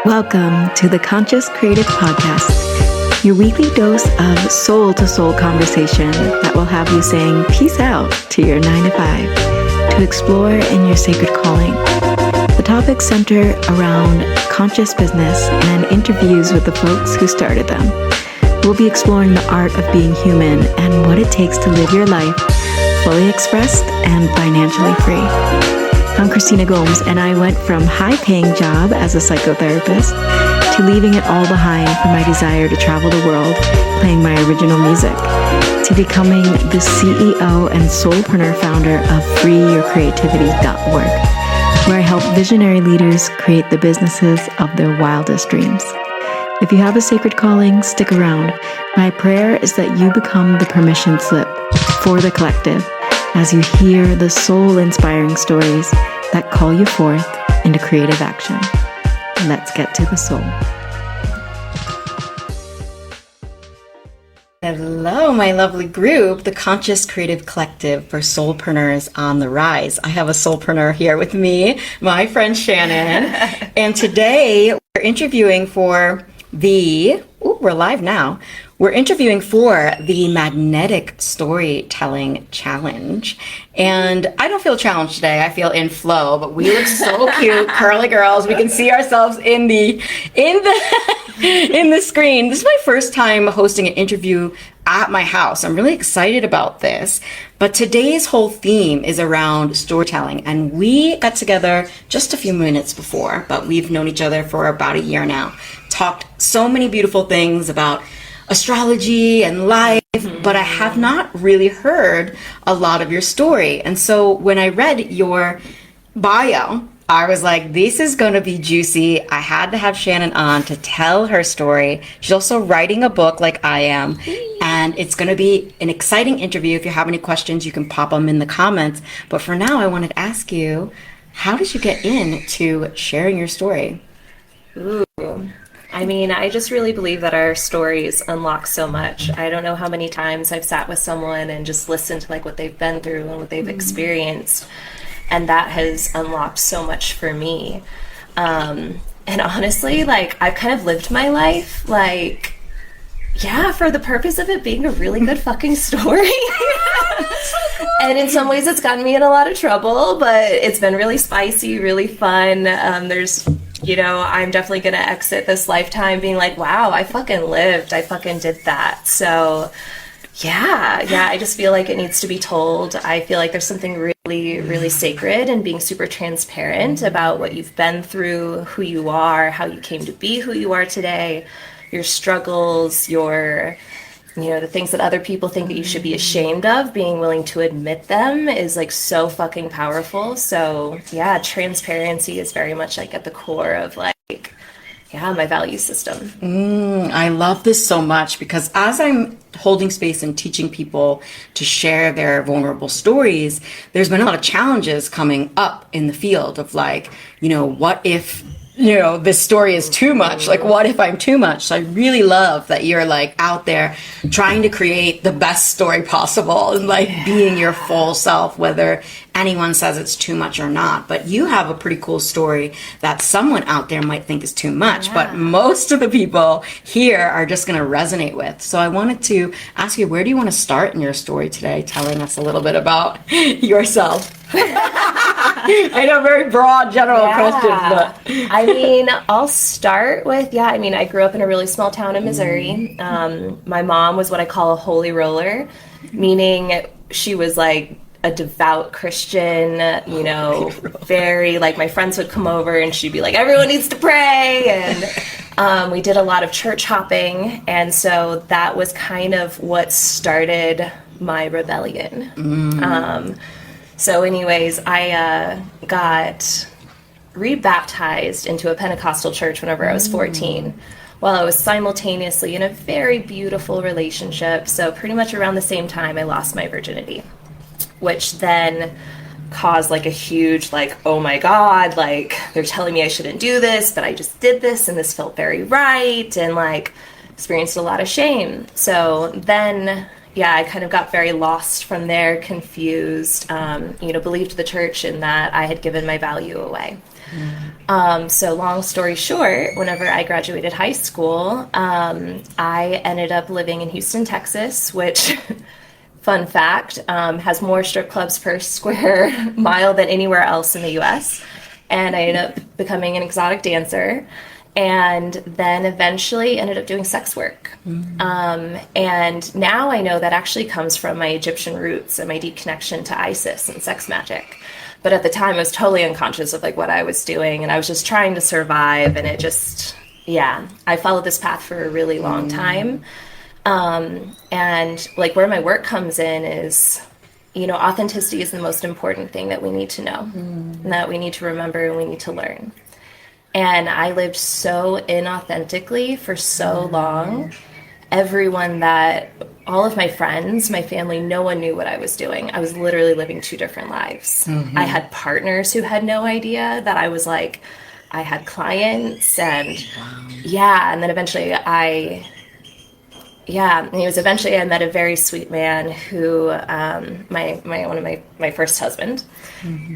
Welcome to the Conscious Creative Podcast, your weekly dose of soul-to-soul conversation that will have you saying peace out to your 9 to 5 to explore in your sacred calling. The topics center around conscious business and interviews with the folks who started them. We'll be exploring the art of being human and what it takes to live your life fully expressed and financially free. I'm Christina Gomes, and I went from high-paying job as a psychotherapist to leaving it all behind for my desire to travel the world playing my original music, to becoming the CEO and soulpreneur founder of freeyourcreativity.org, where I help visionary leaders create the businesses of their wildest dreams. If you have a sacred calling, stick around. My prayer is that you become the permission slip for the collective as you hear the soul-inspiring stories that call you forth into creative action. Let's get to the soul. Hello, my lovely group, the Conscious Creative Collective for Soulpreneurs on the Rise. I have a soulpreneur here with me, my friend Shannon, and today we're interviewing for we're live now. We're interviewing for the Magnetic Storytelling Challenge. And I don't feel challenged today. I feel in flow, but we look so cute, curly girls. We can see ourselves in the screen. This is my first time hosting an interview at my house. I'm really excited about this. But today's whole theme is around storytelling. And we got together just a few minutes before, but we've known each other for about a year now. Talked so many beautiful things about astrology and life, but I have not really heard a lot of your story. And so when I read your bio, I was like, this is going to be juicy. I had to have Shannon on to tell her story. She's also writing a book like I am, and it's going to be an exciting interview. If you have any questions, you can pop them in the comments. But for now, I wanted to ask you, how did you get into sharing your story? Ooh. I mean, I just really believe that our stories unlock so much. I don't know how many times I've sat with someone and just listened to like what they've been through and what they've experienced. And that has unlocked so much for me. And honestly, like, I've kind of lived my life, like, yeah, for the purpose of it being a really good fucking story. And in some ways it's gotten me in a lot of trouble, but it's been really spicy, really fun. I'm definitely going to exit this lifetime being like, wow, I fucking lived. I fucking did that. So yeah, I just feel like it needs to be told. I feel like there's something really, really sacred in being super transparent about what you've been through, who you are, how you came to be who you are today, your struggles, the things that other people think that you should be ashamed of. Being willing to admit them is like so fucking powerful. So yeah, transparency is very much like at the core of my value system. I love this so much because as I'm holding space and teaching people to share their vulnerable stories, there's been a lot of challenges coming up in the field of what if this story is too much? Like, what if I'm too much? So I really love that you're out there trying to create the best story possible and being your full self, whether anyone says it's too much or not. But you have a pretty cool story that someone out there might think is too much, but most of the people here are just going to resonate with. So I wanted to ask you, where do you want to start in your story today, telling us a little bit about yourself? I know, very broad, general questions, but I mean, I'll start with, I grew up in a really small town in Missouri. My mom was what I call a holy roller, meaning she was like a devout Christian, very my friends would come over and she'd be like, everyone needs to pray. And we did a lot of church hopping. And so that was kind of what started my rebellion. So anyways, I got rebaptized into a Pentecostal church whenever I was 14, while I was simultaneously in a very beautiful relationship. So pretty much around the same time, I lost my virginity, which then caused a huge, oh my God, they're telling me I shouldn't do this, but I just did this and this felt very right, and experienced a lot of shame. So then yeah, I kind of got very lost from there, confused, believed the church in that I had given my value away. So long story short, whenever I graduated high school, I ended up living in Houston, Texas, which, fun fact, has more strip clubs per square mile than anywhere else in the US. And I ended up becoming an exotic dancer, and then eventually ended up doing sex work. And now I know that actually comes from my Egyptian roots and my deep connection to Isis and sex magic. But at the time, I was totally unconscious of like what I was doing, and I was just trying to survive. And it just, yeah, I followed this path for a really long time. And like where my work comes in is, authenticity is the most important thing that we need to know, and that we need to remember and we need to learn. And I lived so inauthentically for so long. All of my friends, my family, no one knew what I was doing. I was literally living two different lives. I had partners who had no idea that I was like, I had clients, and and then eventually I met a very sweet man who, one of my first husband,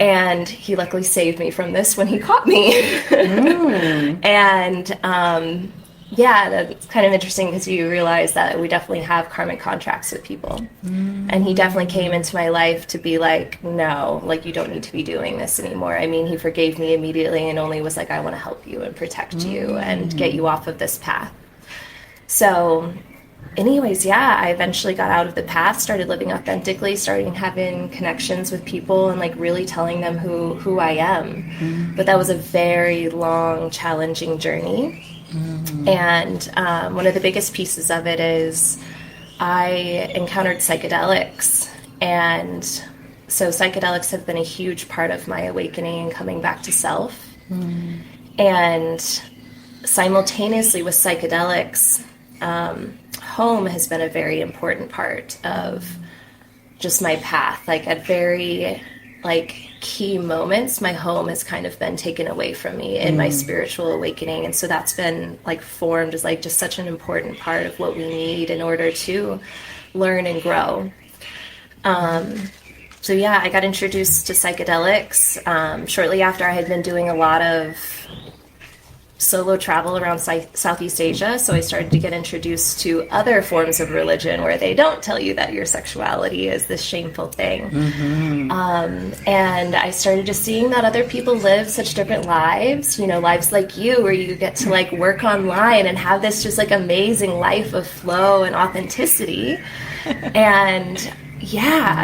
and he luckily saved me from this when he caught me. And that's kind of interesting because you realize that we definitely have karmic contracts with people. And he definitely came into my life to be like, no, like you don't need to be doing this anymore. I mean, he forgave me immediately and only was like, I want to help you and protect you and get you off of this path. So anyways, I eventually got out of the path, started living authentically, starting having connections with people and like really telling them who I am. But that was a very long, challenging journey. And one of the biggest pieces of it is I encountered psychedelics. And so psychedelics have been a huge part of my awakening and coming back to self. And simultaneously with psychedelics, home has been a very important part of just my path. Like at very key moments, my home has kind of been taken away from me in my spiritual awakening. And so that's been formed as just such an important part of what we need in order to learn and grow. I got introduced to psychedelics shortly after I had been doing a lot of solo travel around Southeast Asia. So I started to get introduced to other forms of religion where they don't tell you that your sexuality is this shameful thing. And I started just seeing that other people live such different lives, lives like you, where you get to work online and have this just amazing life of flow and authenticity. And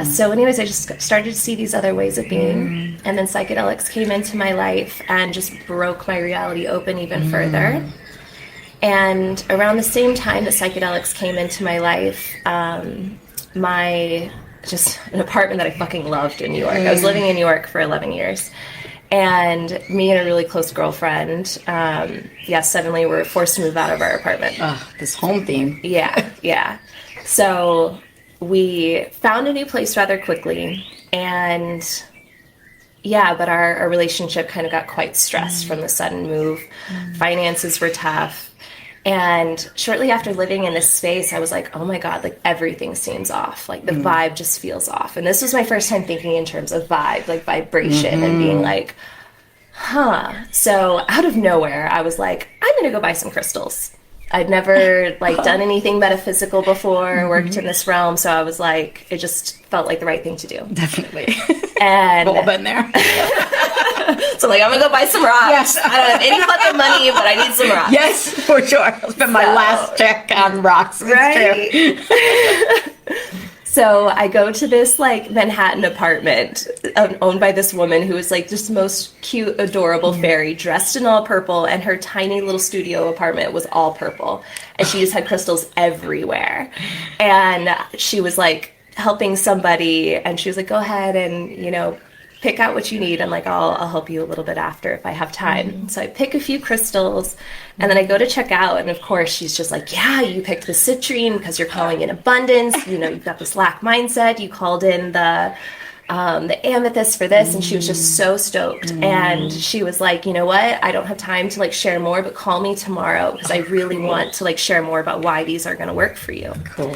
so anyways, I just started to see these other ways of being. And then psychedelics came into my life and just broke my reality open even further. And around the same time that psychedelics came into my life, an apartment that I fucking loved in New York. I was living in New York for 11 years. And me and a really close girlfriend, suddenly were forced to move out of our apartment. This home theme. Yeah. So we found a new place rather quickly, and but our relationship kind of got quite stressed from the sudden move. Finances were tough, and shortly after living in this space, I was like, oh my God, everything seems off. The vibe just feels off. And this was my first time thinking in terms of vibe, vibration, and being So out of nowhere, I was like, I'm going to go buy some crystals. I'd never done anything metaphysical before, worked in this realm, so I was like, it just felt like the right thing to do. Definitely. And we've all been there. So I'm gonna go buy some rocks. Yes. I don't have any fucking money, but I need some rocks. Yes, for sure. I'll spend my last check on rocks. Right. So I go to this Manhattan apartment owned by this woman who is just the most cute, adorable fairy, dressed in all purple, and her tiny little studio apartment was all purple. And she just had crystals everywhere. And she was helping somebody, and she was like, go ahead and, pick out what you need, and I'll help you a little bit after if I have time. So I pick a few crystals, and then I go to check out, and of course she's just like, yeah, you picked the citrine because you're calling in abundance, you've got this lack mindset, you called in the amethyst for this, and she was just so stoked. And she was like, you know what, I don't have time to share more, but call me tomorrow because I really want to share more about why these are going to work for you. Cool.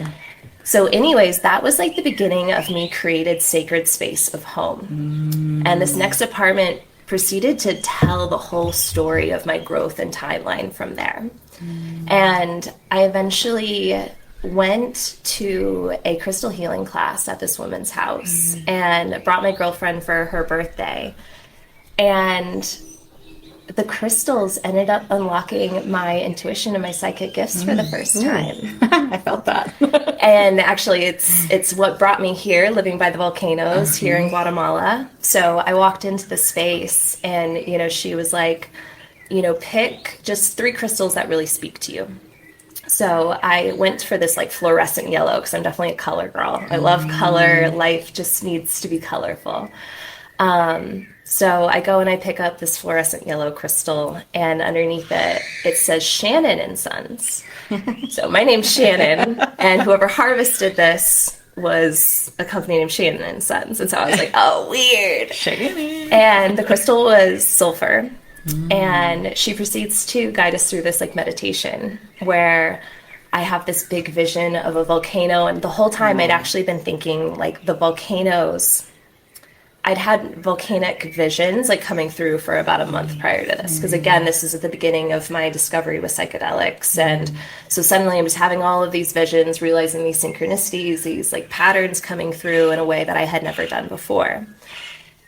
So anyways, that was like the beginning of me created sacred space of home. And this next apartment proceeded to tell the whole story of my growth and timeline from there. And I eventually went to a crystal healing class at this woman's house and brought my girlfriend for her birthday. And the crystals ended up unlocking my intuition and my psychic gifts for the first time. I felt that. And actually, it's what brought me here, living by the volcanoes here in Guatemala. So I walked into the space and, she was like, pick just 3 crystals that really speak to you. So I went for this like fluorescent yellow because I'm definitely a color girl. I love color. Life just needs to be colorful. So I go and I pick up this fluorescent yellow crystal, and underneath it, it says Shannon and Sons. So my name's Shannon, and whoever harvested this was a company named Shannon and Sons. And so I was like, oh, weird. And the crystal was sulfur. And she proceeds to guide us through this like meditation where I have this big vision of a volcano. And the whole time I'd actually been thinking like the volcanoes, I'd had volcanic visions like coming through for about a month prior to this. Because again, this is at the beginning of my discovery with psychedelics. And so suddenly I was having all of these visions, realizing these synchronicities, these like patterns coming through in a way that I had never done before.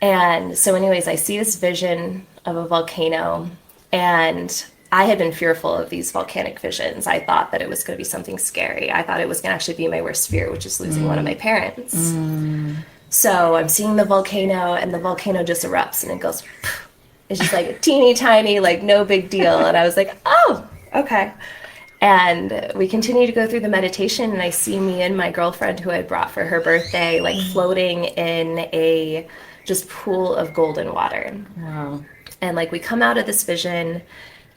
And so anyways, I see this vision of a volcano, and I had been fearful of these volcanic visions. I thought that it was going to be something scary. I thought it was going to actually be my worst fear, which is losing one of my parents. So I'm seeing the volcano, and the volcano just erupts, and it goes, it's just like a teeny tiny, like no big deal. And I was like, oh, okay. And we continue to go through the meditation, and I see me and my girlfriend who I brought for her birthday, like floating in a just pool of golden water. Wow. And like we come out of this vision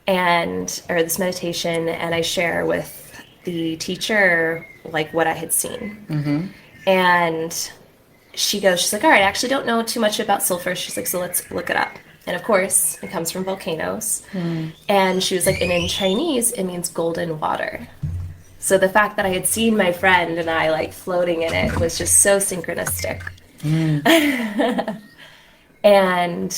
or this meditation, and I share with the teacher like what I had seen. And she's like, all right, I actually don't know too much about sulfur. She's like, so let's look it up. And of course, it comes from volcanoes. And she was like, and in Chinese, it means golden water. So the fact that I had seen my friend and I like floating in it was just so synchronistic. And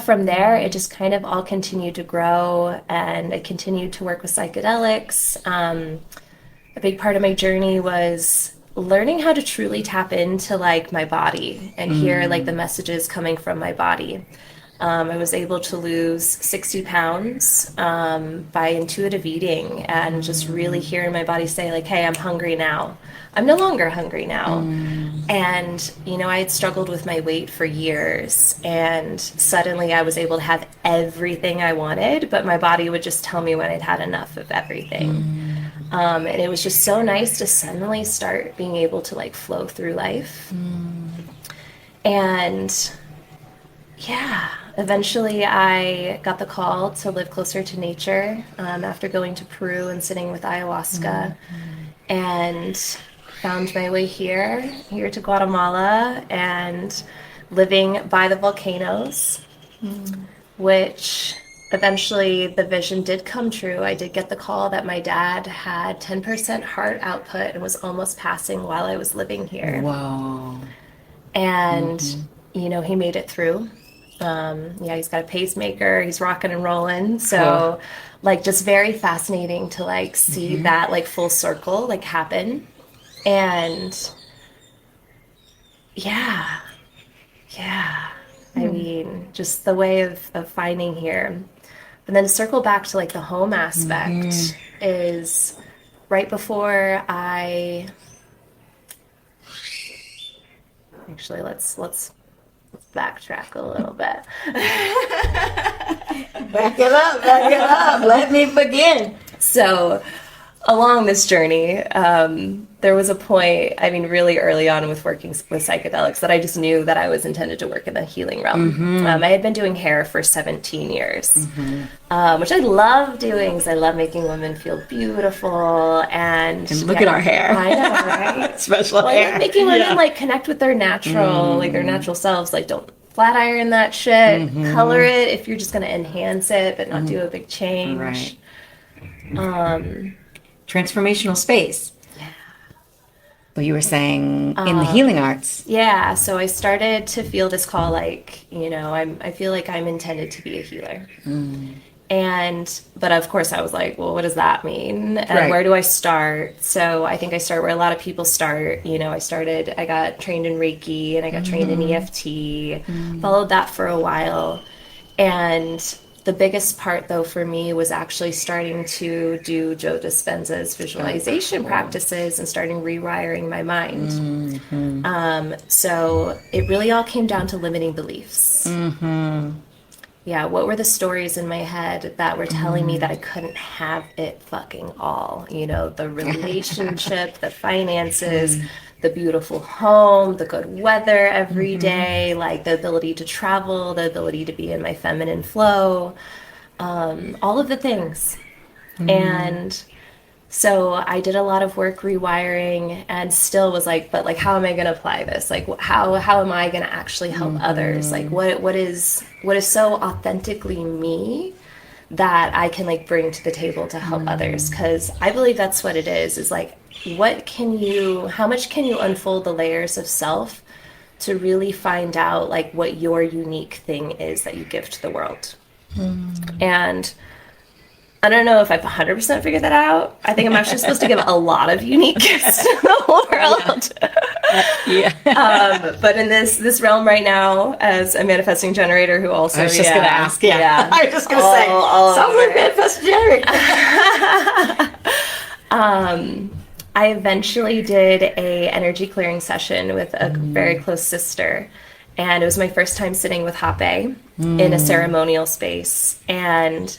from there, it just kind of all continued to grow, and I continued to work with psychedelics. A big part of my journey was learning how to truly tap into like my body and hear like the messages coming from my body. I was able to lose 60 pounds by intuitive eating and just really hearing my body say like, hey, I'm hungry now. I'm no longer hungry now. And, I had struggled with my weight for years, and suddenly I was able to have everything I wanted, but my body would just tell me when I'd had enough of everything. And it was just so nice to suddenly start being able to like flow through life. And eventually I got the call to live closer to nature after going to Peru and sitting with ayahuasca, and found my way here to Guatemala and living by the volcanoes, which eventually the vision did come true. I did get the call that my dad had 10% heart output and was almost passing while I was living here. Wow. And, he made it through. He's got a pacemaker, he's rocking and rolling. So like just very fascinating to like see that like full circle like happen. And I mean, just the way of finding here. And then to circle back to like the home aspect is right before actually let's backtrack a little bit. Back it up. Let me begin. So along this journey, there was a point, really early on with working with psychedelics, that I just knew that I was intended to work in the healing realm. I had been doing hair for 17 years, which I love doing because I love making women feel beautiful. And look at our hair. I know, right? Special hair. Like making women like connect with their natural, like their natural selves. Like don't flat iron that shit, color it if you're just going to enhance it, but not do a big change. Right. Transformational space. But you were saying in the healing arts. Yeah, so I started to feel this call, like, you know, I feel like I'm intended to be a healer. But of course I was like, well, what does that mean? And Right. where do I start? So I think I start where a lot of people start. You know, I got trained in Reiki and I got trained in EFT, followed that for a while. And the biggest part, though, for me was actually starting to do Joe Dispenza's visualization practices and starting rewiring my mind. So it really all came down to limiting beliefs. Yeah, what were the stories in my head that were telling me that I couldn't have it fucking all? You know, the relationship, the finances, the beautiful home, the good weather every day, like the ability to travel, the ability to be in my feminine flow, all of the things. And so I did a lot of work rewiring and still was like, but like, how am I going to apply this? Like, how am I going to actually help others? Like, what is so authentically me that I can like bring to the table to help others? Because I believe that's what it is like, how much can you unfold the layers of self to really find out like what your unique thing is that you give to the world? And I don't know if I've 100% figured that out. I think I'm actually supposed to give a lot of unique gifts to the whole world. But in this realm right now, as a manifesting generator who also, I was just going to ask. Yeah. I was just going to say, sounds like manifesting generator. I eventually did a energy clearing session with a very close sister. And it was my first time sitting with Hape in a ceremonial space. And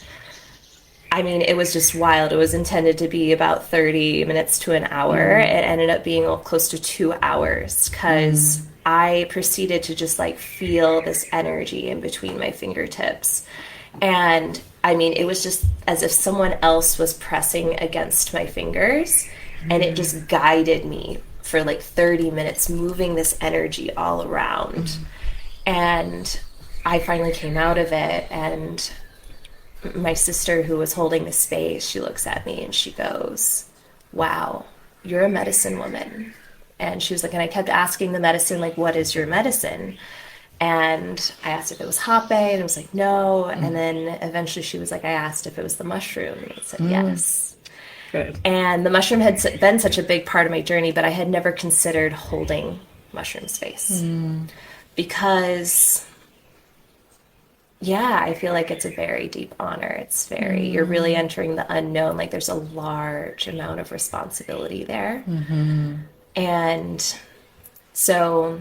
I mean, it was just wild. It was intended to be about 30 minutes to an hour. It ended up being close to 2 hours because I proceeded to just like feel this energy in between my fingertips. And I mean, it was just as if someone else was pressing against my fingers and it just guided me for like 30 minutes, moving this energy all around. And I finally came out of it, and my sister, who was holding the space, she looks at me and she goes, wow, you're a medicine woman. And she was like, and I kept asking the medicine, like, what is your medicine? And I asked if it was Hape, and it was like, no. And then eventually she was like, I asked if it was the mushroom, and it said yes. Good. And the mushroom had been such a big part of my journey, but I had never considered holding mushroom space. Because yeah, I feel like it's a very deep honor. It's very, you're really entering the unknown. Like there's a large amount of responsibility there. And so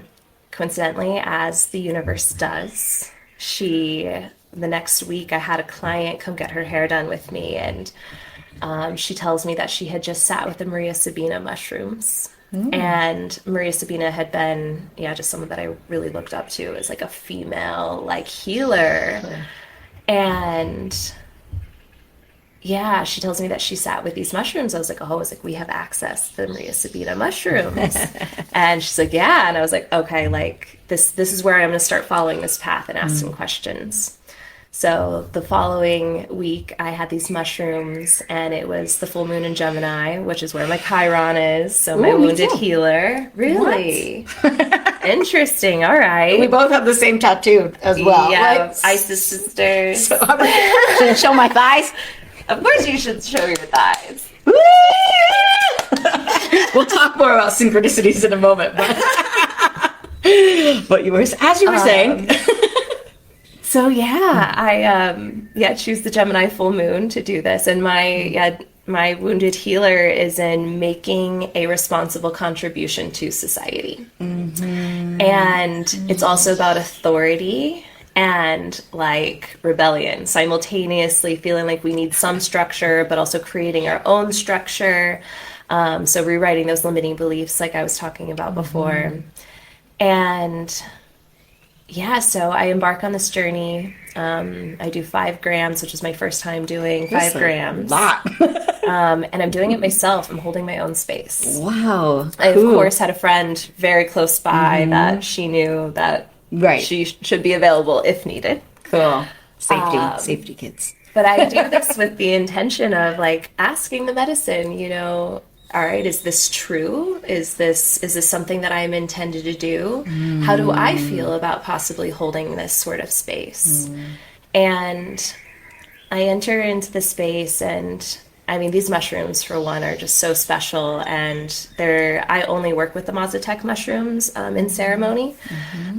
coincidentally, as the universe does, the next week I had a client come get her hair done with me. And she tells me that she had just sat with the Maria Sabina mushrooms. And Maria Sabina had been, just someone that I really looked up to as like a female, like healer. And she tells me that she sat with these mushrooms. I was like, we have access to the Maria Sabina mushrooms. And she's like, yeah. And I was like, okay, like this is where I'm going to start following this path and ask some questions. So the following week, I had these mushrooms, and it was the full moon in Gemini, which is where my Chiron is. So my wounded healer. Really? Interesting. All right. We both have the same tattoo as well. Yeah, right? Isis sisters. So I'm like, should I show my thighs? Of course you should show your thighs. We'll talk more about synchronicities in a moment. But you were, as you were saying. So I choose the Gemini full moon to do this, and my wounded healer is in making a responsible contribution to society, and it's also about authority and like rebellion, simultaneously feeling like we need some structure, but also creating our own structure. So rewriting those limiting beliefs, like I was talking about before, and. Yeah, so I embark on this journey. I do 5 grams, which is my first time doing 5 grams. A lot. And I'm doing it myself. I'm holding my own space. Wow. I, of course, had a friend very close by that she knew that she should be available if needed. Cool. Safety kids. But I do this with the intention of like asking the medicine, all right, is this true? Is this something that I'm intended to do? How do I feel about possibly holding this sort of space? And I enter into the space, and I mean, these mushrooms, for one, are just so special. And I only work with the Mazatec mushrooms in ceremony,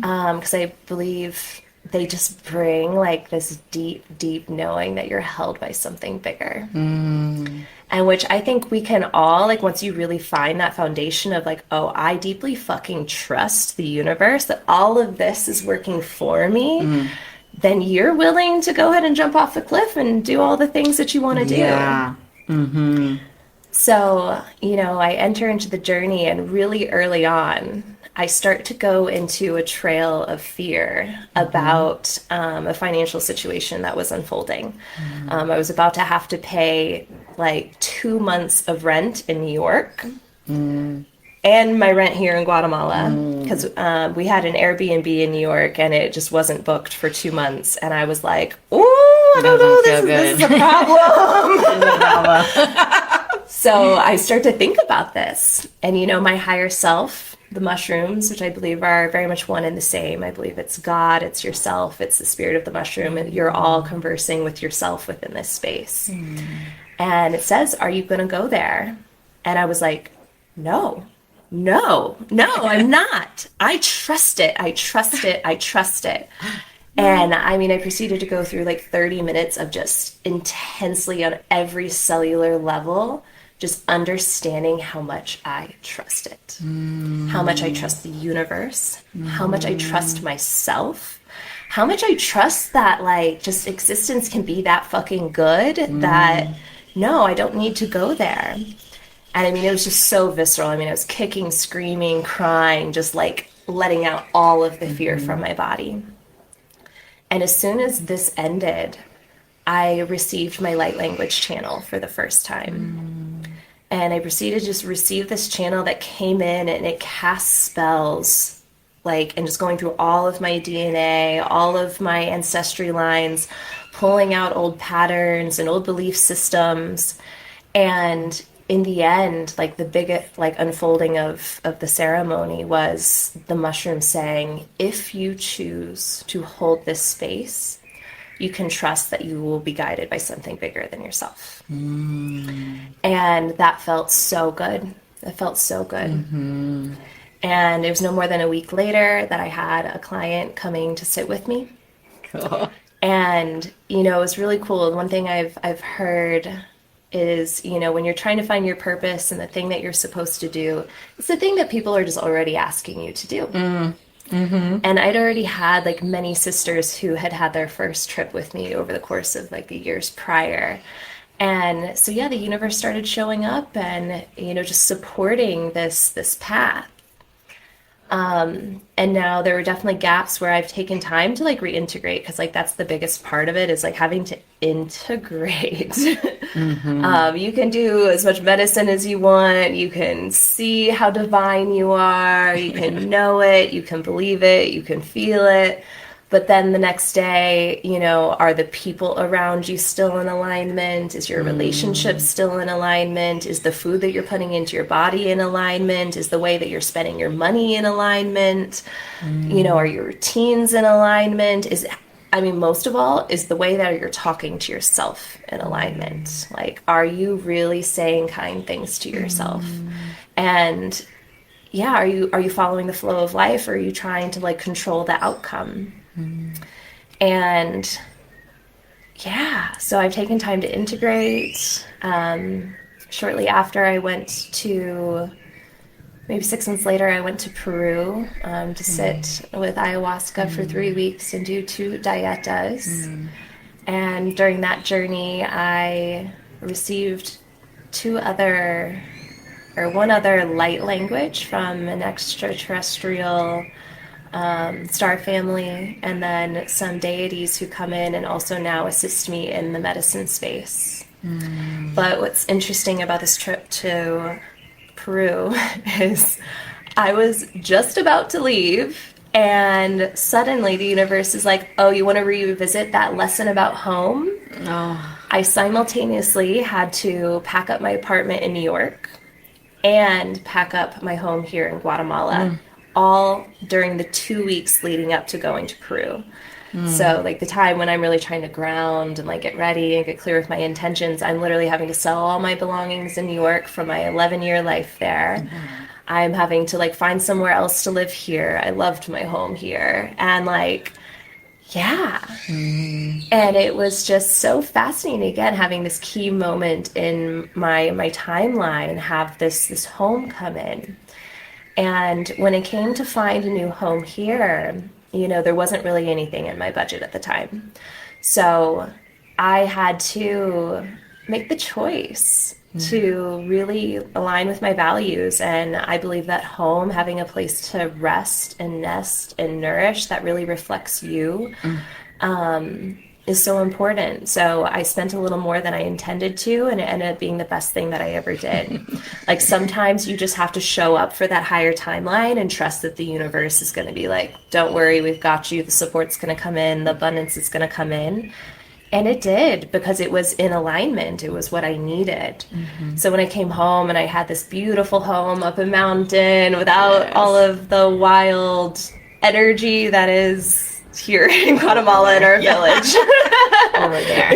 because I believe they just bring like this deep, deep knowing that you're held by something bigger. And which I think we can all, like, once you really find that foundation of like, oh, I deeply fucking trust the universe, that all of this is working for me, then you're willing to go ahead and jump off the cliff and do all the things that you want to do. Yeah. So, you know, I enter into the journey, and really early on, I start to go into a trail of fear about a financial situation that was unfolding. I was about to have to pay like 2 months of rent in New York and my rent here in Guatemala, because we had an Airbnb in New York and it just wasn't booked for 2 months. And I was like, oh, I don't know, this is a problem. So I start to think about this. And, you know, my higher self, the mushrooms, which I believe are very much one and the same. I believe it's God, it's yourself, it's the spirit of the mushroom, and you're all conversing with yourself within this space. And it says, are you going to go there? And I was like, no, I'm not. I trust it. I trust it. I trust it. And I mean, I proceeded to go through like 30 minutes of just intensely on every cellular level, just understanding how much I trust it, how much I trust the universe, how much I trust myself, how much I trust that like just existence can be that fucking good that no, I don't need to go there. And I mean, it was just so visceral. I mean, I was kicking, screaming, crying, just like letting out all of the fear from my body. And as soon as this ended, I received my light language channel for the first time. And I proceeded to just receive this channel that came in, and it casts spells, like, and just going through all of my DNA, all of my ancestry lines, pulling out old patterns and old belief systems. And in the end, like the biggest like unfolding of the ceremony was the mushroom saying, if you choose to hold this space, you can trust that you will be guided by something bigger than yourself. And that felt so good. It felt so good. And it was no more than a week later that I had a client coming to sit with me. Cool. And, you know, it was really cool. One thing I've heard is, you know, when you're trying to find your purpose and the thing that you're supposed to do, it's the thing that people are just already asking you to do. And I'd already had like many sisters who had had their first trip with me over the course of like the years prior. And so, yeah, the universe started showing up and, you know, just supporting this path. And now there were definitely gaps where I've taken time to like reintegrate, because like that's the biggest part of it, is like having to integrate. You can do as much medicine as you want. You can see how divine you are. You can know it. You can believe it. You can feel it. But then the next day, you know, are the people around you still in alignment? Is your relationship still in alignment? Is the food that you're putting into your body in alignment? Is the way that you're spending your money in alignment? You know, are your routines in alignment? I mean, most of all, is the way that you're talking to yourself in alignment? Like, are you really saying kind things to yourself? And yeah, are you following the flow of life, or are you trying to like control the outcome? And yeah, so I've taken time to integrate. Shortly after, I went to, maybe 6 months later, I went to Peru to sit with ayahuasca for 3 weeks and do 2 dietas. And during that journey, I received one other light language from an extraterrestrial star family, and then some deities who come in and also now assist me in the medicine space. But what's interesting about this trip to Peru is I was just about to leave, and suddenly the universe is like, oh, you want to revisit that lesson about home? I simultaneously had to pack up my apartment in New York and pack up my home here in Guatemala, all during the 2 weeks leading up to going to Peru. So like the time when I'm really trying to ground and like get ready and get clear with my intentions, I'm literally having to sell all my belongings in New York from my 11-year life there. I'm having to like find somewhere else to live here. I loved my home here. And like, yeah. And it was just so fascinating again, having this key moment in my timeline and have this home come in. And when it came to find a new home here, you know, there wasn't really anything in my budget at the time. So I had to make the choice to really align with my values. And I believe that home, having a place to rest and nest and nourish that really reflects you, is so important. So I spent a little more than I intended to, and it ended up being the best thing that I ever did. Like sometimes you just have to show up for that higher timeline and trust that the universe is going to be like, don't worry, we've got you. The support's going to come in, the abundance is going to come in. And it did, because it was in alignment. It was what I needed. So when I came home and I had this beautiful home up a mountain without all of the wild energy that is here in Guatemala in our village. Over there.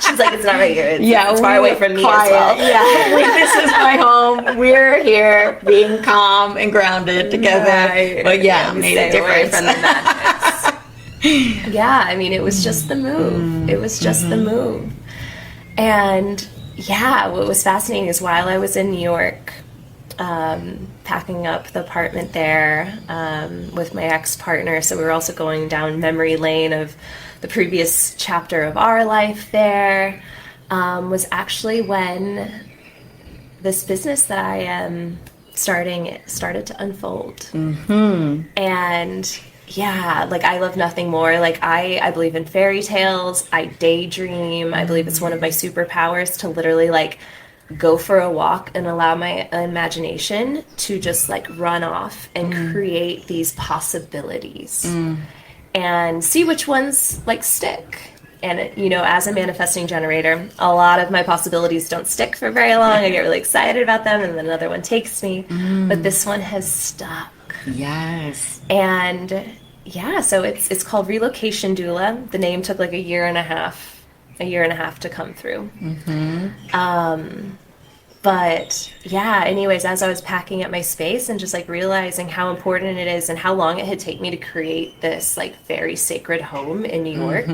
She's like, it's not right here. It's far away from me as well. Yeah, like, this is my home. We're here being calm and grounded together. But yeah, made a difference. From the madness. Yeah, I mean, it was just the move. It was just the move. And yeah, what was fascinating is while I was in New York, packing up the apartment there with my ex-partner, so we were also going down memory lane of the previous chapter of our life there, was actually when this business that I am starting started to unfold. And yeah, like I love nothing more. Like I believe in fairy tales. I daydream. I believe it's one of my superpowers to literally like go for a walk and allow my imagination to just like run off and create these possibilities and see which ones like stick. And you know, as a manifesting generator, a lot of my possibilities don't stick for very long. I get really excited about them and then another one takes me, but this one has stuck. Yes. And yeah, so it's called Relocation Doula. The name took like a year and a half to come through. But yeah, anyways, as I was packing up my space and just like realizing how important it is and how long it had taken me to create this like very sacred home in New York,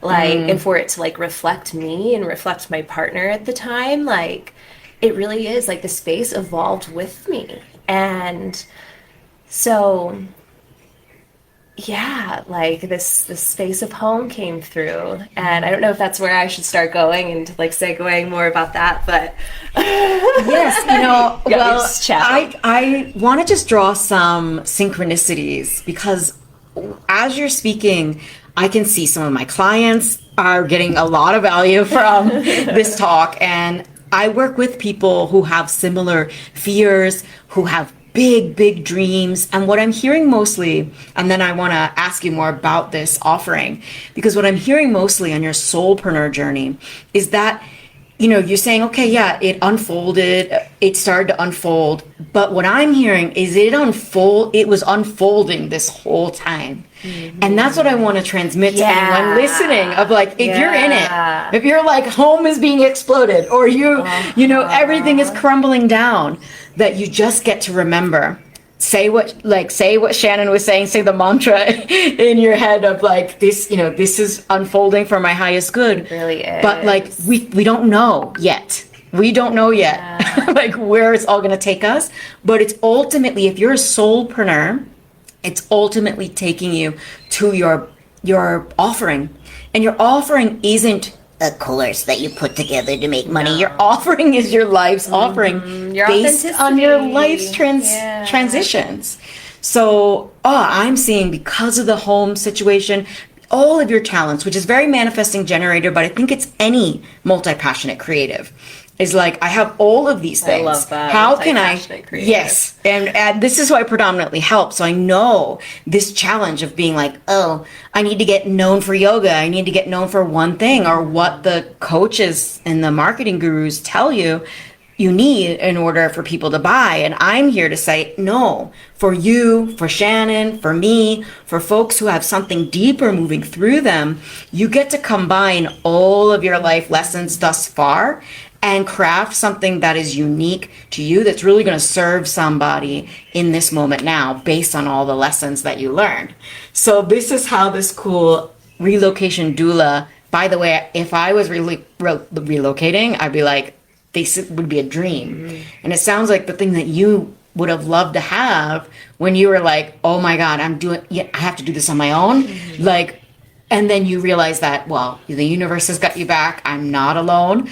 like, and for it to like reflect me and reflect my partner at the time, like it really is like the space evolved with me. And so yeah, like this space of home came through, and I don't know if that's where I should start going and like segueing more about that, but yes, you know, yeah, well, I want to just draw some synchronicities, because as you're speaking, I can see some of my clients are getting a lot of value from this talk, and I work with people who have similar fears, who have big dreams. And what I'm hearing mostly, and then I want to ask you more about this offering, because what I'm hearing mostly on your soulpreneur journey is that, you know, you're saying, okay, yeah, it started to unfold, but what I'm hearing is it was unfolding this whole time. And that's what I want to transmit to anyone listening, of like, if you're in it, if you're like home is being exploded, or you know, everything is crumbling down, that you just get to remember, say what Shannon was saying, say the mantra in your head of like, this, you know, this is unfolding for my highest good. It really is. But like, we don't know yet. We don't know yet, like where it's all going to take us. But it's ultimately, if you're a soulpreneur, it's ultimately taking you to your offering. And your offering isn't a course that you put together to make money. Your offering is your life's offering, your based on your life's transitions. So, I'm seeing, because of the home situation, all of your talents, which is very manifesting generator, but I think it's any multi-passionate creative, is like, I have all of these things. I love that. How can I? Creative. Yes. And this is who I predominantly help. So I know this challenge of being like, oh, I need to get known for yoga. I need to get known for one thing, or what the coaches and the marketing gurus tell you. you need in order for people to buy. And I'm here to say, no, for you, for Shannon, for me, for folks who have something deeper moving through them, you get to combine all of your life lessons thus far and craft something that is unique to you, that's really going to serve somebody in this moment now based on all the lessons that you learned. So this is how this cool relocation doula, by the way, if I was relocating, I'd be like, this would be a dream. And it sounds like the thing that you would have loved to have when you were like, oh my God, I have to do this on my own. Like, and then you realize that, well, the universe has got you back. I'm not alone,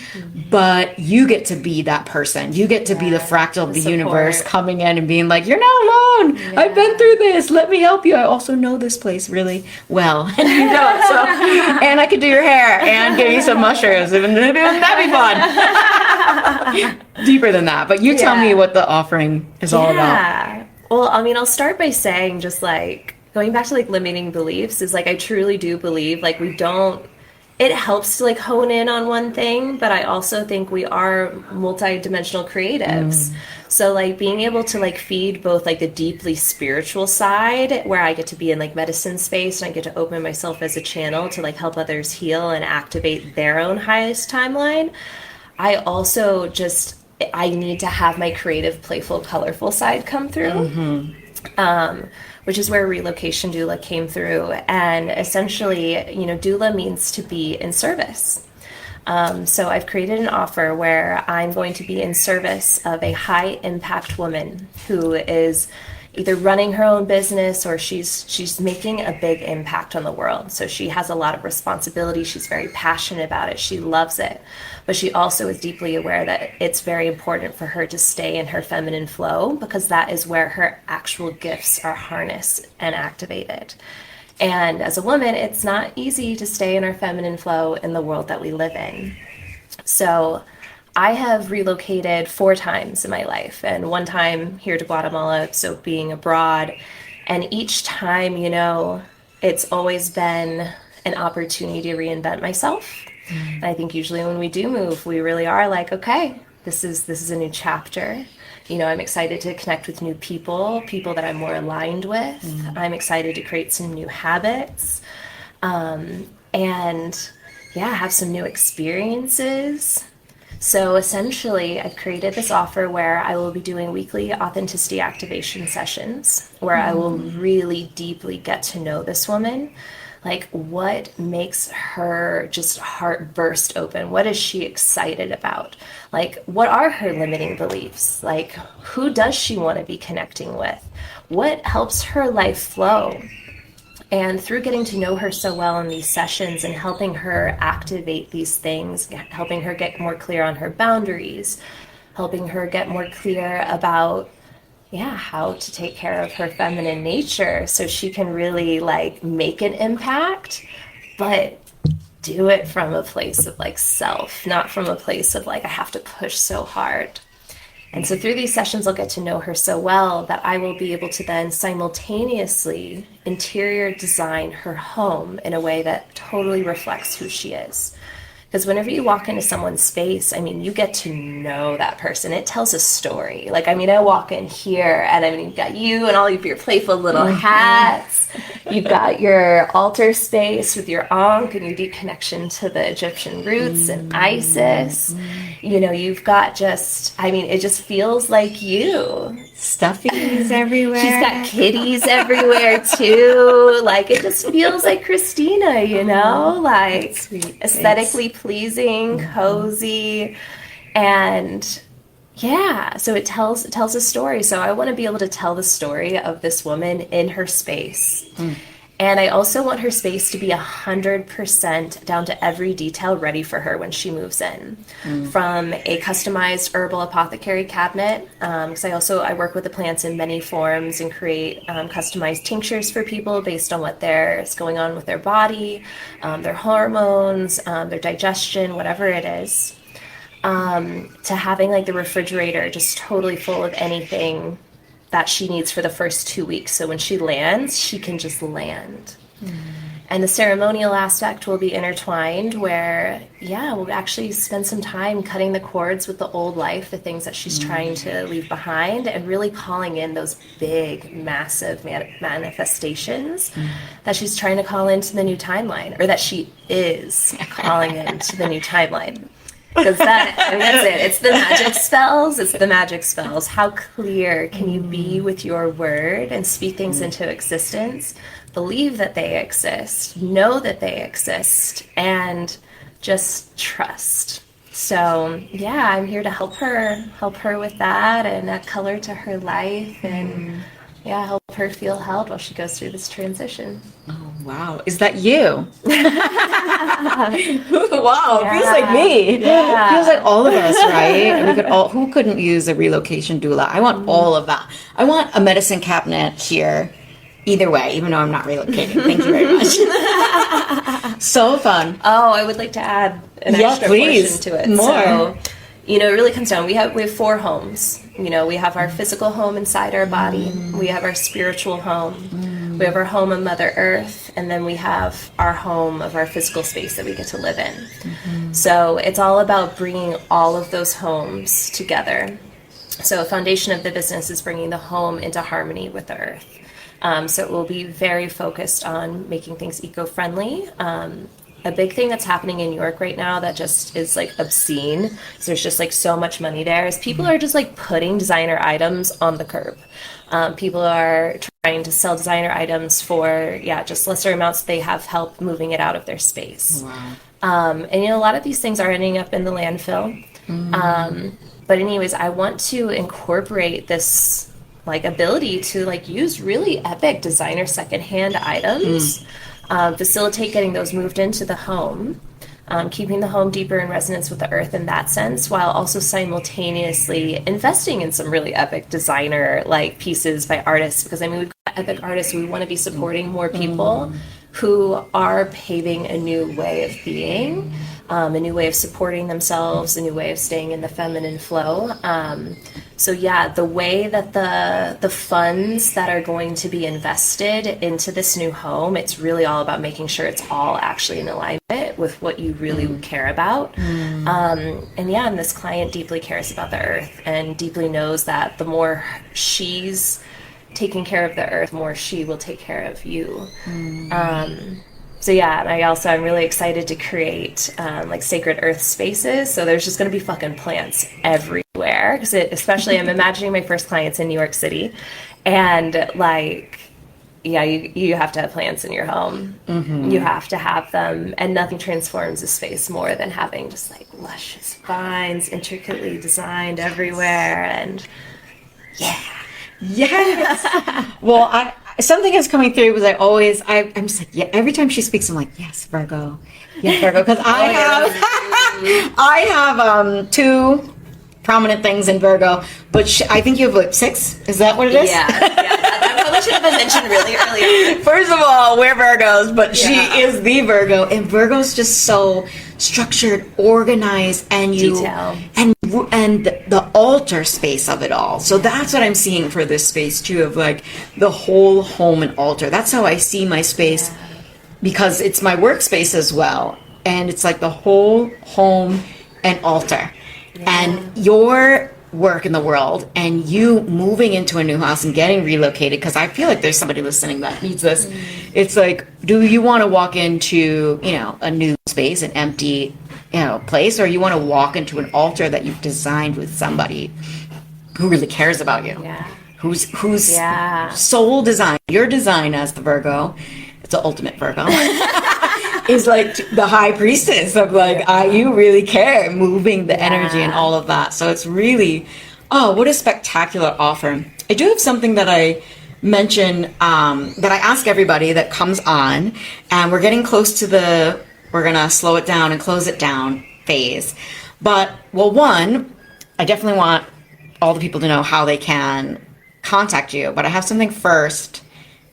but you get to be that person. You get to be the fractal of the universe coming in and being like, you're not alone. Yeah. I've been through this. Let me help you. I also know this place really well. And you know it. So, and I could do your hair and give you some mushrooms. That'd be fun. Deeper than that. But you tell me what the offering is all about. Well, I mean, I'll start by saying just like, going back to like limiting beliefs is like, I truly do believe like it helps to like hone in on one thing, but I also think we are multi-dimensional creatives. So like being able to like feed both like the deeply spiritual side where I get to be in like medicine space and I get to open myself as a channel to like help others heal and activate their own highest timeline. I also I need to have my creative, playful, colorful side come through. Which is where relocation doula came through. And essentially, doula means to be in service. So I've created an offer where I'm going to be in service of a high impact woman who is either running her own business or she's making a big impact on the world. So she has a lot of responsibility. She's very passionate about it. She loves it. But she also is deeply aware that it's very important for her to stay in her feminine flow because that is where her actual gifts are harnessed and activated. And as a woman, it's not easy to stay in our feminine flow in the world that we live in. So I have relocated 4 times in my life, and 1 time here to Guatemala, so being abroad. And each time, it's always been an opportunity to reinvent myself. And I think usually when we do move, we really are like, okay, this is a new chapter. I'm excited to connect with new people that I'm more aligned with. I'm excited to create some new habits. And have some new experiences. So essentially, I've created this offer where I will be doing weekly authenticity activation sessions where I will really deeply get to know this woman. Like, what makes her just heart burst open? What is she excited about? Like, what are her limiting beliefs? Like, who does she want to be connecting with? What helps her life flow? And through getting to know her so well in these sessions and helping her activate these things, helping her get more clear on her boundaries, helping her get more clear about, how to take care of her feminine nature so she can really like make an impact, but do it from a place of like self, not from a place of like, I have to push so hard. And so through these sessions, I'll get to know her so well that I will be able to then simultaneously interior design her home in a way that totally reflects who she is. Because whenever you walk into someone's space, you get to know that person. It tells a story. Like, I walk in here and you've got you and all of your playful little hats. You've got your altar space with your Ankh and your deep connection to the Egyptian roots and Isis. You've got it just feels like you. Stuffies everywhere. She's got kitties everywhere too. Like, it just feels like Christina, like aesthetically pleasing, cozy, and so it tells a story. So I want to be able to tell the story of this woman in her space. And I also want her space to be 100% down to every detail ready for her when she moves in. From a customized herbal apothecary cabinet, because I work with the plants in many forms and create customized tinctures for people based on what is going on with their body, their hormones, their digestion, whatever it is, to having like the refrigerator just totally full of anything that she needs for the first 2 weeks. So when she lands, she can just land. And the ceremonial aspect will be intertwined where, yeah, we'll actually spend some time cutting the cords with the old life, the things that she's trying to leave behind, and really calling in those big, massive manifestations that she's trying to call into the new timeline, or that she is calling into the new timeline. Because that's it. It's the magic spells. It's the magic spells. How clear can you be with your word and speak things into existence? Believe that they exist, know that they exist, and just trust. So yeah, I'm here to help her with that and add color to her life, and yeah, help her feel held while she goes through this transition. Oh, wow. Is that you? Wow. It feels like me. Yeah. It feels like all of us, right? We could all, who couldn't use a relocation doula? I want all of that. I want a medicine cabinet here. Either way, even though I'm not relocating. Thank you very much. So fun. Oh, I would like to add an extra portion to it. More. So, it really comes down. We have 4 homes. We have our physical home inside our body. We have our spiritual home. We have our home of Mother Earth, and then we have our home of our physical space that we get to live in. So it's all about bringing all of those homes together. So a foundation of the business is bringing the home into harmony with the earth. So it will be very focused on making things eco-friendly. A big thing that's happening in New York right now that just is like obscene, so there's just like so much money there, is people are just like putting designer items on the curb. People are trying to sell designer items for, just lesser amounts. They have help moving it out of their space. Wow. And a lot of these things are ending up in the landfill. But anyways, I want to incorporate this like ability to like use really epic designer secondhand items, facilitate getting those moved into the home, keeping the home deeper in resonance with the earth in that sense, while also simultaneously investing in some really epic designer like pieces by artists. Because we've got epic artists, we want to be supporting more people who are paving a new way of being, a new way of supporting themselves, a new way of staying in the feminine flow. So the way that the funds that are going to be invested into this new home, it's really all about making sure it's all actually in alignment with what you really care about. And this client deeply cares about the earth and deeply knows that the more she's taking care of the earth, more she will take care of you. And I'm really excited to create like sacred earth spaces. So there's just going to be fucking plants everywhere. Because especially, I'm imagining my first clients in New York City, and you have to have plants in your home. You have to have them, and nothing transforms a space more than having just like luscious vines intricately designed everywhere. And Yes. Well, something is coming through because I'm just like, every time she speaks, I'm like, yes, Virgo. Yes, Virgo. Because I have 2 prominent things in Virgo, but I think you have 6. Is that what it is? Yeah. That probably should have been mentioned really early. First of all, we're Virgos, but she is the Virgo, and Virgo's just so structured, organized, and detail, and the altar space of it all. So that's what I'm seeing for this space too, of like the whole home and altar. That's how I see my space, because it's my workspace as well, and it's like the whole home and altar, and your work in the world, and you moving into a new house and getting relocated, because I feel like there's somebody listening that needs this. It's like, do you want to walk into a new space, an empty place, or you want to walk into an altar that you've designed with somebody who really cares about you, who's soul design, your design as the Virgo, it's the ultimate Virgo, is like the high priestess of like, you really care, moving the energy and all of that. So it's really, what a spectacular offer. I do have something that I mention, that I ask everybody that comes on, and we're getting close to we're going to slow it down and close it down phase. But, one, I definitely want all the people to know how they can contact you. But I have something first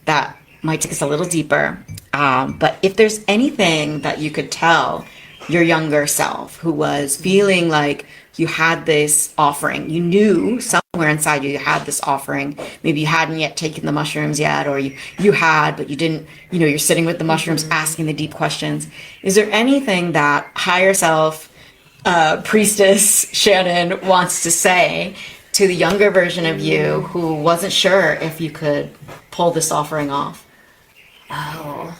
that might take us a little deeper. But if there's anything that you could tell your younger self who was feeling like you had this offering. You knew somewhere inside you had this offering. Maybe you hadn't yet taken the mushrooms yet, or you had, but you didn't, you're sitting with the mushrooms asking the deep questions. Is there anything that higher self, priestess Shannon wants to say to the younger version of you who wasn't sure if you could pull this offering off? Oh,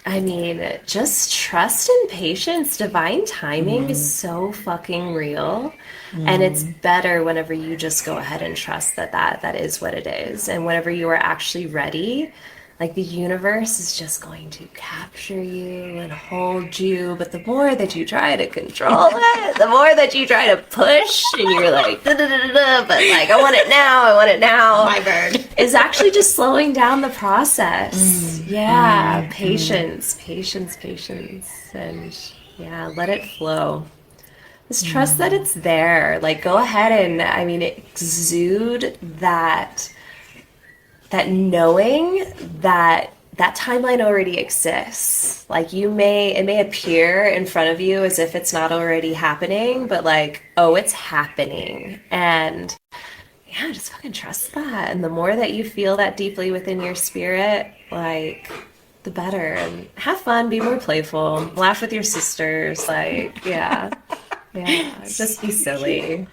I mean, just trust and patience. Divine timing is so fucking real. And it's better whenever you just go ahead and trust that is what it is. And whenever you are actually ready, like the universe is just going to capture you and hold you. But the more that you try to control it, the more that you try to push, and you're like, da, da, da, da, da, but like, I want it now, I want it now. My bird. Is actually just slowing down the process. Patience. And yeah, let it flow. Just trust that it's there. Like, go ahead and, exude that knowing that timeline already exists. Like, it may appear in front of you as if it's not already happening, but like, oh, it's happening. And yeah, just fucking trust that. And the more that you feel that deeply within your spirit, like, the better. And have fun, be more playful, laugh with your sisters. Like, yeah, just be silly.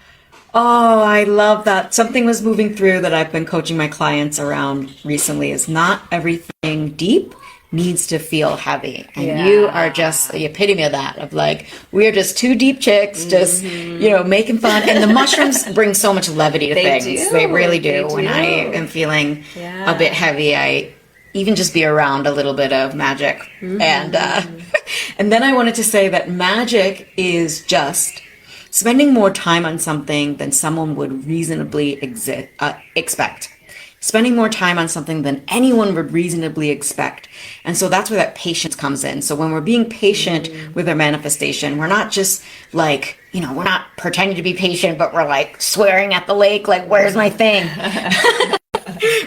Oh, I love that. Something was moving through that I've been coaching my clients around recently is not everything deep needs to feel heavy. And you are just the epitome of that, of like, we are just two deep chicks, just, making fun. And the mushrooms bring so much levity to things. They really do. When I am feeling a bit heavy, I even just be around a little bit of magic. And then I wanted to say that magic is just spending more time on something than someone would reasonably expect. Spending more time on something than anyone would reasonably expect. And so that's where that patience comes in. So when we're being patient with our manifestation, we're not just like, we're not pretending to be patient, but we're like swearing at the lake, like, where's my thing?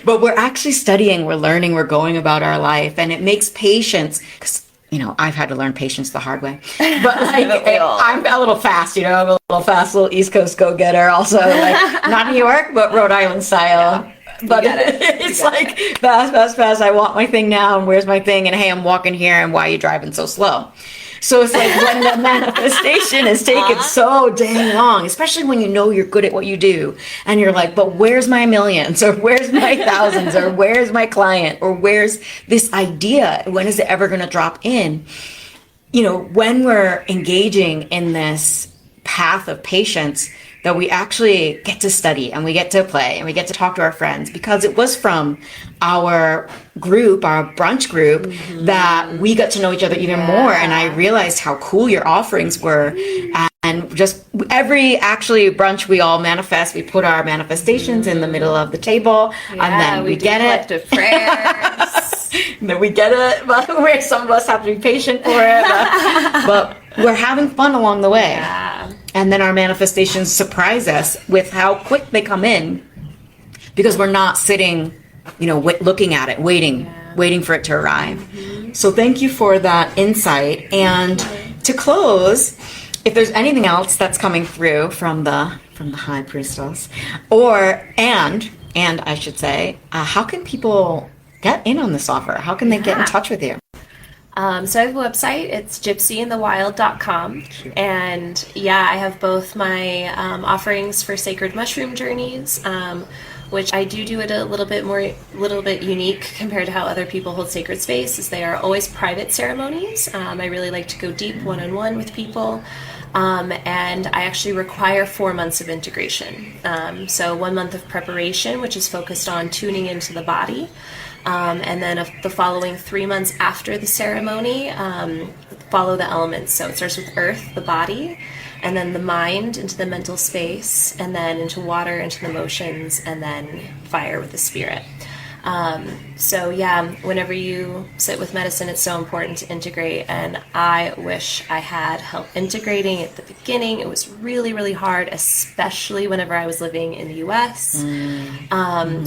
But we're actually studying, we're learning, we're going about our life. And it makes patience, because I've had to learn patience the hard way. But like, I'm a little fast, I'm a little fast, little East Coast go-getter. Also, like, not New York, but Rhode Island style. Yeah. But it's like fast. I want my thing now, and where's my thing? And hey, I'm walking here, and why are you driving so slow? So it's like when the manifestation is taken so dang long, especially when you're good at what you do, and you're like, but where's my millions, or where's my thousands, or where's my client, or where's this idea? When is it ever going to drop in? When we're engaging in this path of patience, that we actually get to study and we get to play and we get to talk to our friends, because it was from our group, our brunch group, that we got to know each other even more. And I realized how cool your offerings were. And just every brunch, we all manifest. We put our manifestations in the middle of the table, and then we get it. Collective prayers. Then we get it, but where some of us have to be patient for it. But we're having fun along the way. Yeah. And then our manifestations surprise us with how quick they come in, because we're not sitting, looking at it, waiting for it to arrive. So thank you for that insight. And to close, if there's anything else that's coming through from the High Priestess, and I should say, how can people get in on this offer? How can they get in touch with you? So I have a website. It's gypsyinthewild.com. And I have both my offerings for Sacred Mushroom Journeys, which I do it a little bit unique compared to how other people hold sacred space, is they are always private ceremonies. I really like to go deep one-on-one with people. And I actually require 4 months of integration. So 1 month of preparation, which is focused on tuning into the body. And then the following 3 months after the ceremony, follow the elements. So it starts with earth, the body, and then the mind into the mental space, and then into water, into the emotions, and then fire with the spirit. So yeah, whenever you sit with medicine, it's so important to integrate. And I wish I had help integrating at the beginning. It was really, really hard, especially whenever I was living in the US.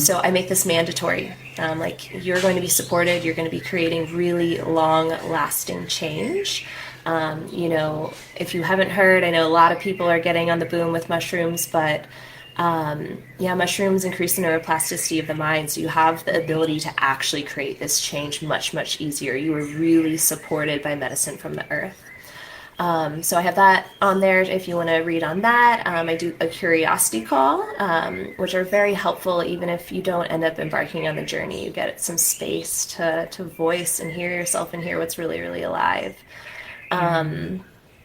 So I make this mandatory. Like, you're going to be supported. You're going to be creating really long lasting change. You know, if you haven't heard, I know a lot of people are getting on the boom with mushrooms, but yeah, mushrooms increase the neuroplasticity of the mind, so you have the ability to actually create this change much, much easier. You are really supported by medicine from the earth. So I have that on there if you want to read on that. I do a curiosity call, which are very helpful even if you don't end up embarking on the journey. You get some space to voice and hear yourself and hear what's really, really alive. And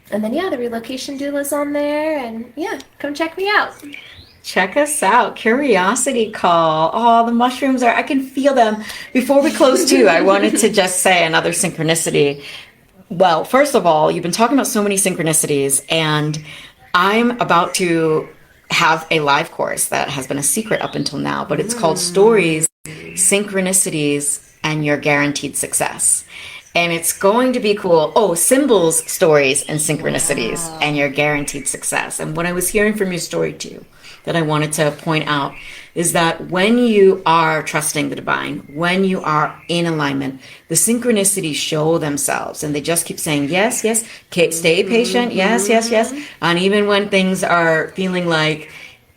then, yeah, the relocation doula's on there, and yeah, come check me out. Check us out. Curiosity call. Oh, the mushrooms I can feel them. Before we close too, I wanted to just say another synchronicity. Well, first of all, you've been talking about so many synchronicities, and I'm about to have a live course that has been a secret up until now, but it's called Stories, Synchronicities, and Your Guaranteed Success. And it's going to be cool. Oh, symbols, stories, and synchronicities, and your guaranteed success. And what I was hearing from your story too, that I wanted to point out, is that when you are trusting the divine, when you are in alignment, the synchronicities show themselves, and they just keep saying, yes, yes, stay patient, yes, yes, yes. And even when things are feeling like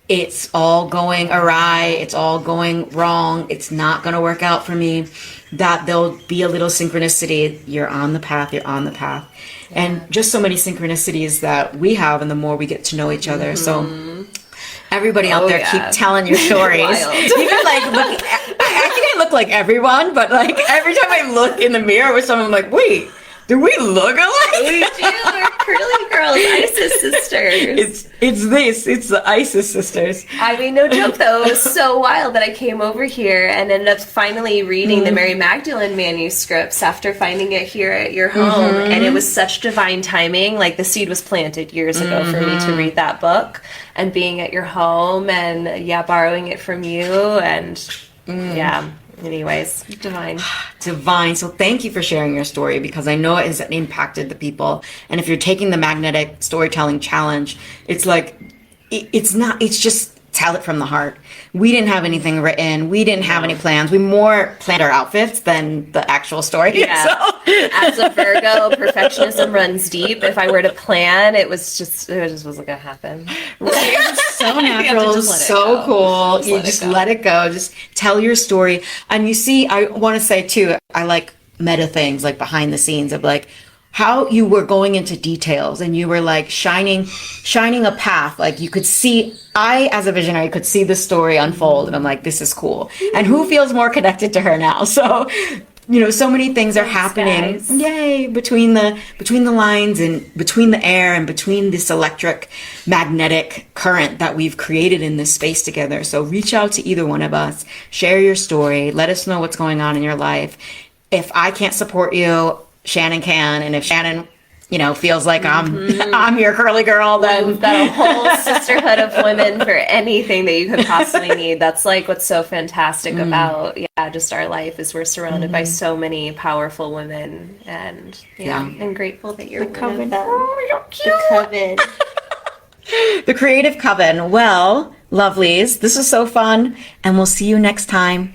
it's all going awry, it's all going wrong, it's not going to work out for me, that there'll be a little synchronicity. You're on the path, you're on the path. Yeah. And just so many synchronicities that we have, and the more we get to know each other. So everybody out there, keep telling your stories. Even like, I think I look like everyone, but like every time I look in the mirror with someone, I'm like, wait, do we look alike? We do. We're curly girls, Isis sisters. It's the Isis sisters. I mean, no joke though. It was so wild that I came over here and ended up finally reading the Mary Magdalene manuscripts after finding it here at your home. And it was such divine timing. Like, the seed was planted years ago for me to read that book, and being at your home and borrowing it from you, and anyways, divine. So thank you for sharing your story, because I know it has impacted the people. And if you're taking the Magnetic Storytelling Challenge, it's like, it's just tell it from the heart. We didn't have anything written. We didn't have any plans. We more planned our outfits than the actual story. Yeah. So. As a Virgo, perfectionism runs deep. If I were to plan, it just wasn't gonna happen. Right. It was so natural, so cool. You just let it go. Just tell your story. And you see, I want to say too, I like meta things, like behind the scenes of like how you were going into details, and you were like shining a path. Like, you could see, I as a visionary could see the story unfold, and I'm like, this is cool. And who feels more connected to her now? So, you know, so many things are happening. Guys. Yay, between the lines, and between the air, and between this electric magnetic current that we've created in this space together. So reach out to either one of us, share your story, let us know what's going on in your life. If I can't support you, Shannon can, and if Shannon, feels like I'm your curly girl, then we've got a whole sisterhood of women for anything that you could possibly need. That's like what's so fantastic about just our life, is we're surrounded by so many powerful women, and I'm grateful that you're one of them. Oh, you're cute. The coven. The Creative Coven. Well, lovelies, this was so fun, and we'll see you next time.